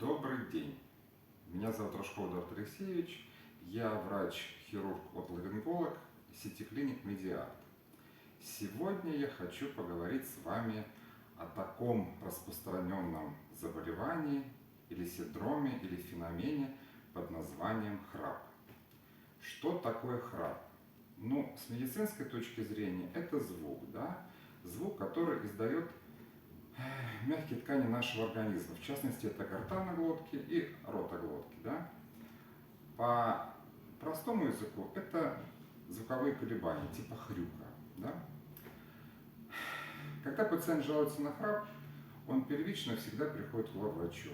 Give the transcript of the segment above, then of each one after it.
Добрый день. Меня зовут Рожков Эдуард Алексеевич. Я врач-хирург-отоларинголог сети клиник Медиарт. Сегодня я хочу поговорить с вами о таком распространенном заболевании или синдроме, или феномене под названием храп. Что такое храп? Ну, с медицинской точки зрения, это звук, да? Звук, который издает мягкие ткани нашего организма, в частности, это гортаноглотки и ротоглотки. Да? По простому языку это звуковые колебания, типа хрюка. Да? Когда пациент жалуется на храп, он первично всегда приходит к врачу.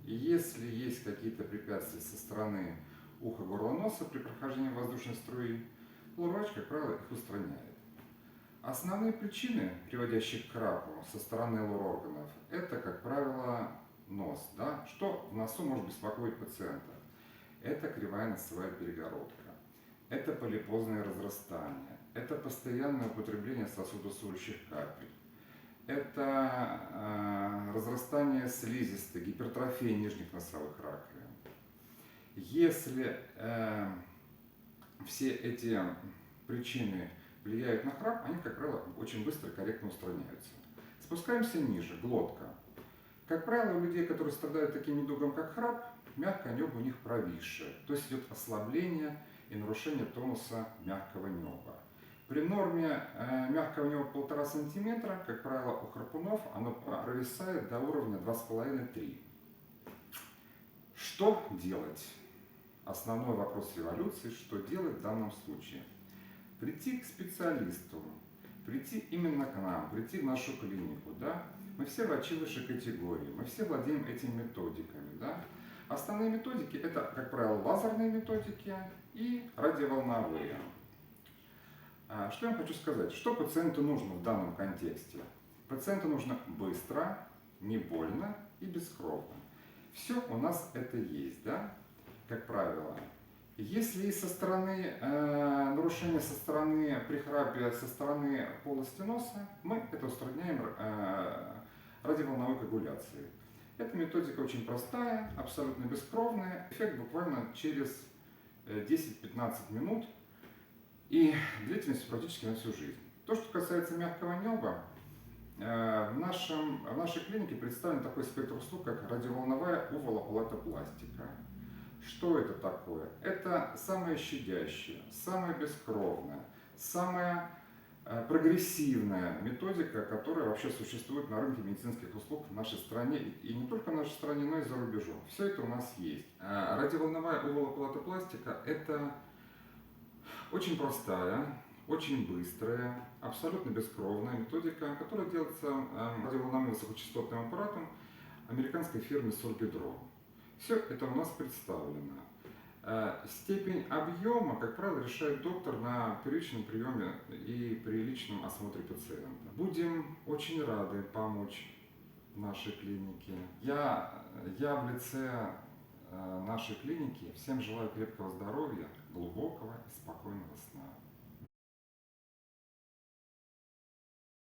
И если есть какие-то препятствия со стороны уха, горла, носа при прохождении воздушной струи, врач, как правило, их устраняет. Основные причины, приводящие к храпу со стороны лор-органов, это, как правило, нос. Да? Что в носу может беспокоить пациента? Это кривая носовая перегородка, это полипозное разрастание, это постоянное употребление сосудосужащих капель, это разрастание слизистой, гипертрофия нижних носовых раковин. Если все эти причины влияют на храп, они, как правило, очень быстро и корректно устраняются. Спускаемся ниже, глотка. Как правило, у людей, которые страдают таким недугом, как храп, мягкое небо у них провисшее, то есть идет ослабление и нарушение тонуса мягкого неба. При норме мягкого неба 1,5 см, как правило, у храпунов оно провисает до уровня 2,5-3. Что делать? Основной вопрос революции, что делать в данном случае? Прийти к специалисту, прийти именно к нам, прийти в нашу клинику. Да? Мы все врачи высшей категории, мы все владеем этими методиками. Да? Основные методики это, как правило, лазерные методики и радиоволновые. Что я вам хочу сказать? Что пациенту нужно в данном контексте? Пациенту нужно быстро, не больно и бескровно. Все у нас это есть, да? Как правило. Если со стороны нарушения, со стороны при храпе, со стороны полости носа, мы это устраняем радиоволновой коагуляцией. Эта методика очень простая, абсолютно бескровная. Эффект буквально через 10-15 минут и длительностью практически на всю жизнь. То, что касается мягкого неба, в нашей клинике представлен такой спектр услуг, как радиоволновая увалоплатопластика. Что это такое? Это самая щадящая, самая бескровная, самая прогрессивная методика, которая вообще существует на рынке медицинских услуг в нашей стране, и не только в нашей стране, но и за рубежом. Все это у нас есть. Радиоволновая увалоплатопластика – это очень простая, очень быстрая, абсолютно бескровная методика, которая делается радиоволновым высокочастотным аппаратом американской фирмы Solbidro. Все это у нас представлено. Степень объема, как правило, решает доктор на первичном приеме и при личном осмотре пациента. Будем очень рады помочь нашей клинике. Я в лице нашей клиники всем желаю крепкого здоровья, глубокого и спокойного сна.